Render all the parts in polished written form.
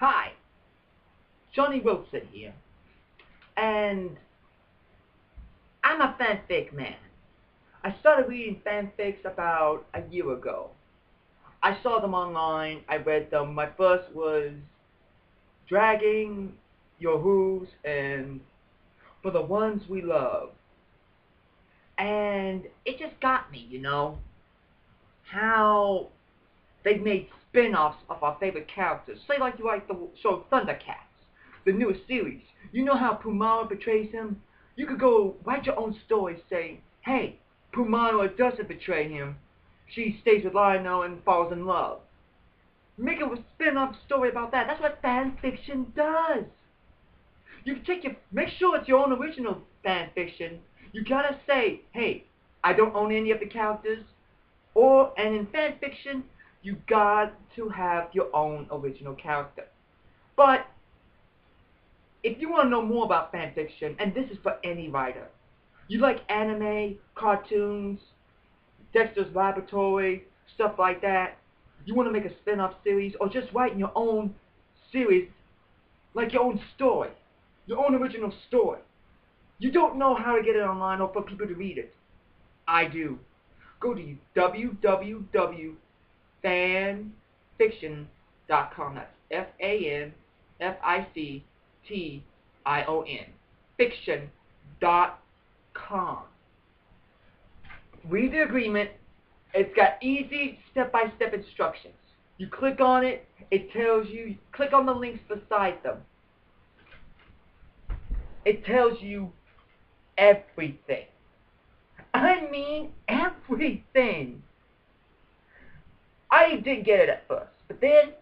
Hi, Johnny Wilson here, and I'm a fanfic man. I started reading fanfics about a year ago. I saw them online, I read them. My first was Dragging Your Hooves and For the Ones We Love. And it just got me, how they made spin-offs of our favorite characters. Say like you like the show Thundercats, the newest series. You know how Pumara betrays him? You could go write your own story saying, hey, Pumara doesn't betray him. She stays with Lionel and falls in love. Make a spin-off story about that. That's what fan fiction does. You take make sure it's your own original fan fiction. You gotta say, hey, I don't own any of the characters. And in fan fiction, you got to have your own original character. But if you want to know more about fan fiction, and this is for any writer, you like anime, cartoons, Dexter's Laboratory, stuff like that, you want to make a spin-off series, or just write your own series, like your own story, your own original story. You don't know how to get it online or for people to read it. I do. Go to www.fanfictioncom. That's FANFICTION. Fiction.com. Read the agreement. It's got easy step-by-step instructions. You click on it, it tells you, click on the links beside them. It tells you everything. I mean everything. I didn't get it at first, but then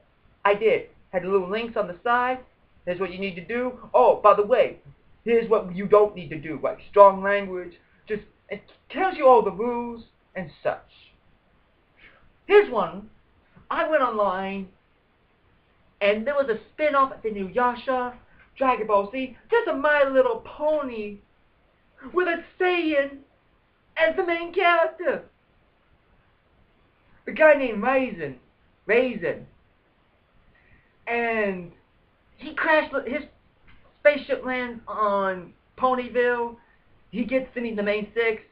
I did. Had the little links on the side. Here's what you need to do. Oh, by the way, here's what you don't need to do, like strong language. Just, it tells you all the rules and such. Here's one. I went online, and there was a spin-off of the new Yasha, Dragon Ball Z, just a My Little Pony with a Saiyan as the main character. The guy named Raisin. And he crashed, his spaceship lands on Ponyville. He gets to meet the main six.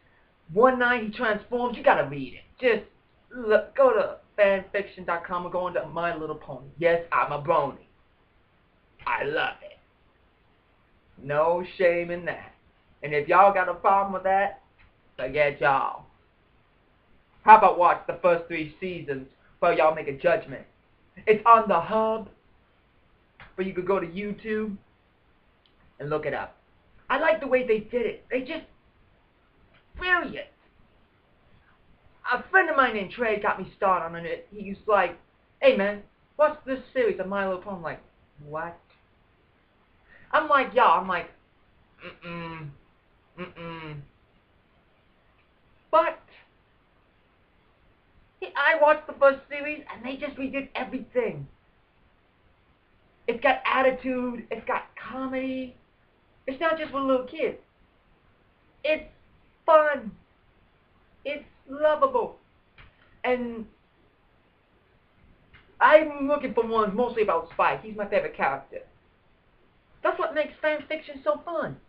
One night he transforms. You gotta read it. Just look, go to fanfiction.com or go into My Little Pony. Yes, I'm a brony. I love it. No shame in that. And if y'all got a problem with that, forget y'all. How about watch the first 3 seasons before y'all make a judgment? It's on the hub, where you could go to YouTube and look it up. I like the way they did it. They just brilliant. A friend of mine named Trey got me started on it. He was like, hey man, what's this series of My Little Pony? I'm like, what? I'm like, y'all, But I watched the first series and they just redid everything. It's got attitude, it's got comedy. It's not just for little kids. It's fun. It's lovable. And I'm looking for ones mostly about Spike. He's my favorite character. That's what makes fan fiction so fun.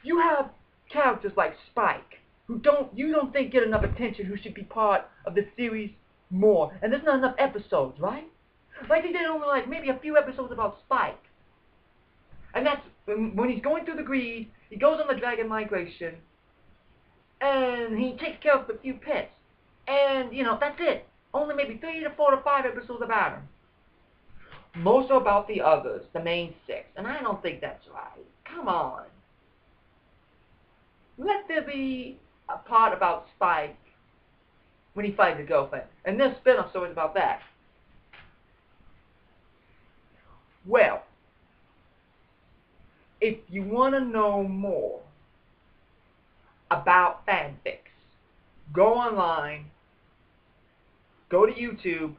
You have characters like Spike, who you don't think get enough attention, who should be part of the series more. And there's not enough episodes, right? Like they did only like maybe a few episodes about Spike. And that's when he's going through the greed, he goes on the dragon migration, and he takes care of a few pets. And, that's it. Only maybe 3 to 4 to 5 episodes about him. Most are about the others, the main 6. And I don't think that's right. Come on. Let there be a part about Spike when he fights his girlfriend. And there's spin-off stories about that. Well, if you want to know more about fanfics, go online, go to YouTube,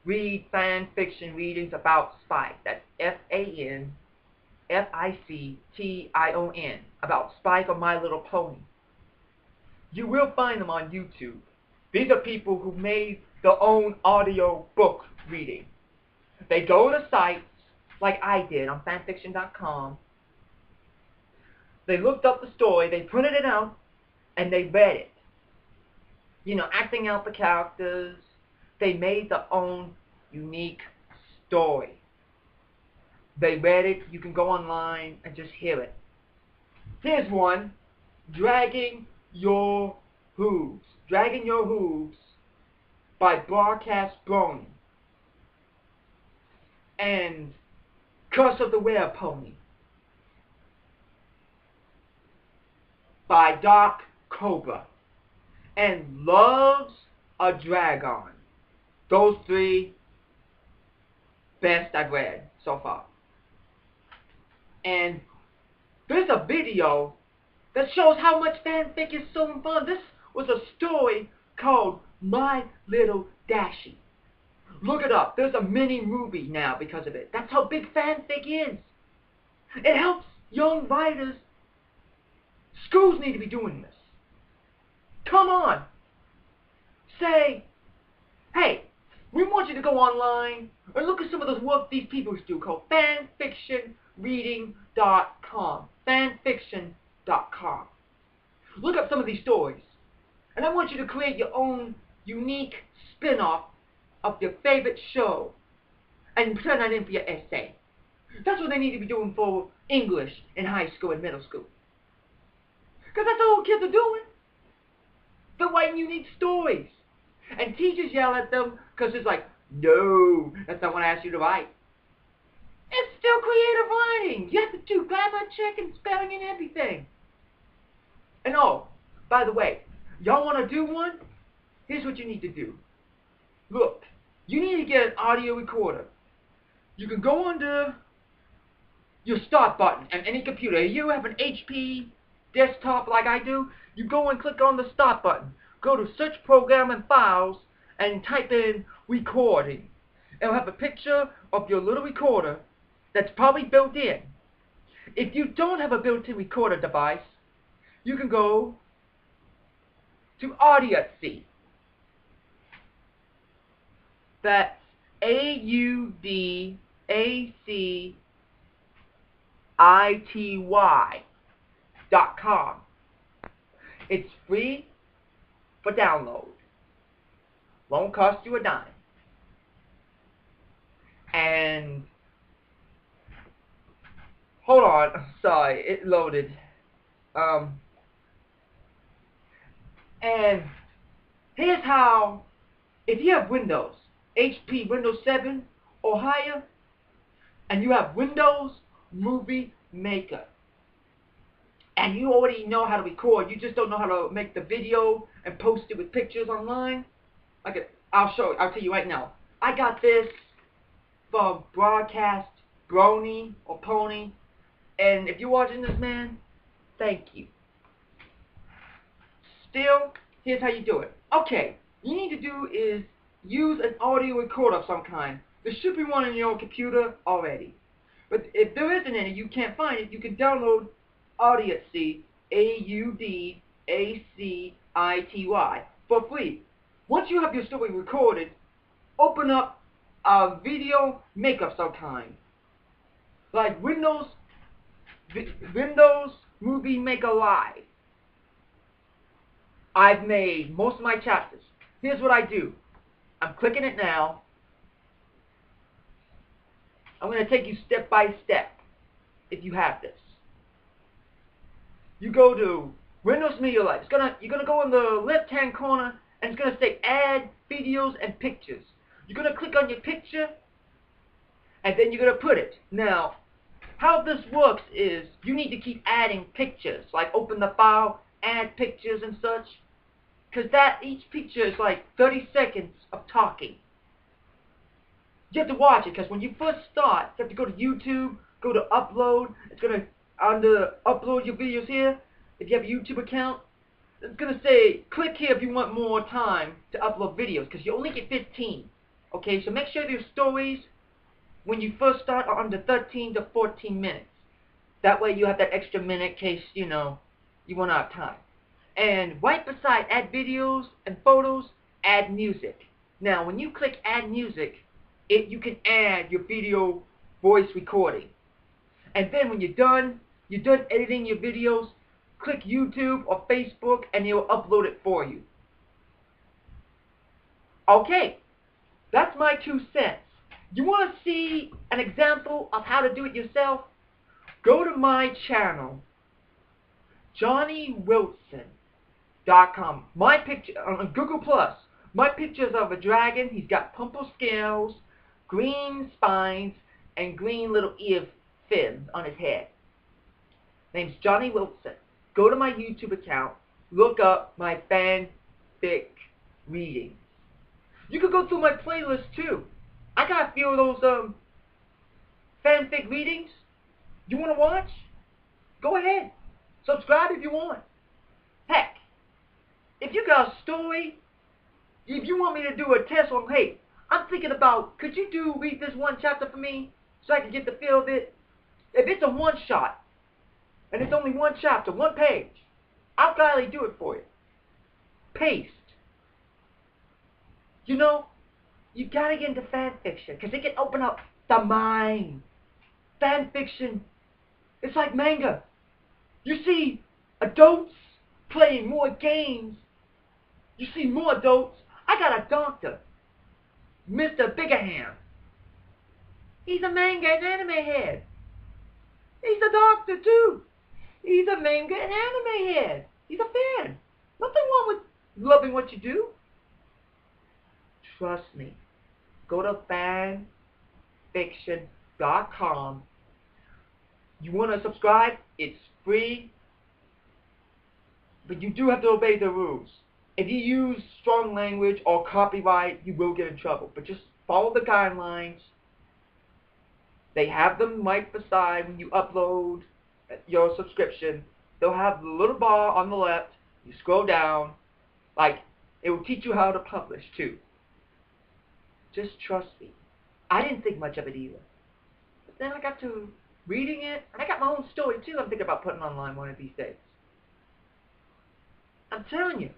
read fan fiction readings about Spike. That's FANFICTION, about Spike or My Little Pony. You will find them on YouTube. These are people who made their own audio book reading. They go to sites like I did on fanfictioncom. They looked up the story, they printed it out, and they read it. You know, acting out the characters. They made their own unique story. They read it. You can go online and just hear it. Here's one. Dragging Your Hooves. Dragging Your Hooves by Broadcast Brony. And Curse of the Were-Pony by Dark Cobra. And Loves a Dragon. Those three best I've read so far. And there's a video that shows how much fanfic is so fun. This was a story called My Little Dashie. Look it up. There's a mini movie now because of it. That's how big fanfic is. It helps young writers. Schools need to be doing this. Come on. Say, hey, we want you to go online and look at some of those work these people do called fanfictionreading.com. Fanfiction.com. Look up some of these stories. And I want you to create your own unique spin-off of your favorite show and turn that in for your essay. That's what they need to be doing for English in high school and middle school. Because that's all kids are doing. They're writing unique stories. And teachers yell at them because it's like, no, that's not what I asked you to write. It's still creative writing. You have to do grammar check and spelling and everything. And oh, by the way, y'all want to do one? Here's what you need to do. Look, you need to get an audio recorder. You can go under your start button on any computer. You have an HP desktop like I do, you go and click on the start button. Go to search program and files and type in recording. It'll have a picture of your little recorder that's probably built in. If you don't have a built-in recorder device, you can go to Audiacy. That's AUDACITY.com. It's free for download. Won't cost you a dime. And hold on, sorry, it loaded. And here's how, if you have Windows, HP Windows 7 or higher, and you have Windows Movie Maker, and you already know how to record, you just don't know how to make the video and post it with pictures online, I'll tell you right now. I got this from Broadcast Brony or Pony, and if you're watching this, man, thank you. Still, here's how you do it. Okay, you need to do is use an audio recorder of some kind. There should be one on your computer already. But if there isn't any, you can't find it, you can download Audiacy, AUDACITY, for free. Once you have your story recorded, open up a video maker of some kind. Like Windows Movie Maker Live. I've made most of my chapters. Here's what I do. I'm clicking it now. I'm going to take you step by step if you have this. You go to Windows Media Live. You're going to go in the left-hand corner and it's going to say Add Videos and Pictures. You're going to click on your picture and then you're going to put it. Now, how this works is you need to keep adding pictures. Like open the file, add pictures and such. Because each picture is like 30 seconds of talking. You have to watch it because when you first start, you have to go to YouTube, go to upload. It's going to, under upload your videos here, if you have a YouTube account, it's going to say, click here if you want more time to upload videos because you only get 15. Okay, so make sure your stories, when you first start, are under 13 to 14 minutes. That way you have that extra minute in case, you know, you run out of time. And right beside add videos and photos, add music. Now, when you click add music, you can add your video voice recording. And then when you're done editing your videos, click YouTube or Facebook and it'll upload it for you. Okay, that's my 2 cents. You want to see an example of how to do it yourself? Go to my channel, JohnnyWilson.com. My picture on Google Plus. My pictures of a dragon. He's got purple scales, green spines, and green little ear fins on his head. Name's Johnny Wilson. Go to my YouTube account. Look up my fanfic readings. You could go through my playlist too. I got a few of those fanfic readings. You want to watch? Go ahead. Subscribe if you want. Heck, if you got a story, if you want me to do a test on, hey, I'm thinking about, could you read this one chapter for me so I can get the feel of it? If it's a one-shot, and it's only one chapter, one page, I'll gladly do it for you. Paste. You know, you gotta get into fan fiction, because it can open up the mind. Fan fiction, it's like manga. You see adults playing more games. You see more adults. I got a doctor, Mr. Biggerham. He's a manga and anime head. He's a doctor too. He's a manga and anime head. He's a fan. Nothing wrong with loving what you do. Trust me. Go to fanfictioncom. You want to subscribe? It's free. But you do have to obey the rules. If you use strong language or copyright, you will get in trouble. But just follow the guidelines. They have them right beside when you upload your subscription. They'll have the little bar on the left. You scroll down. Like, it will teach you how to publish too. Just trust me. I didn't think much of it either. But then I got to reading it, and I got my own story too I'm thinking about putting online one of these days. I'm telling you,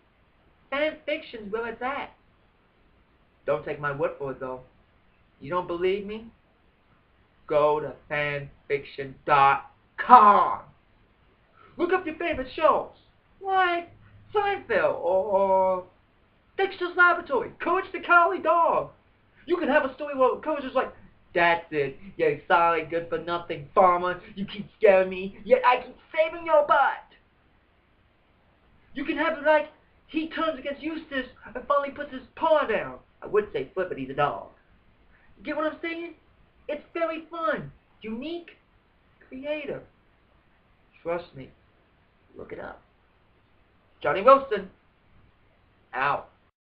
fan fiction's where it's at. Don't take my word for it though. You don't believe me? Go to fanfiction.com. Look up your favorite shows, like Seinfeld or Dexter's Laboratory, Coach the Collie Dog. You can have a story where Coach is like, that's it, you sorry good for nothing farmer, you keep scaring me, yet I keep saving your butt. You can have it like, he turns against Eustace and finally puts his paw down. I would say flip it, he's a dog. You get what I'm saying? It's very fun, unique, creative. Trust me. Look it up. Johnny Wilson. Out.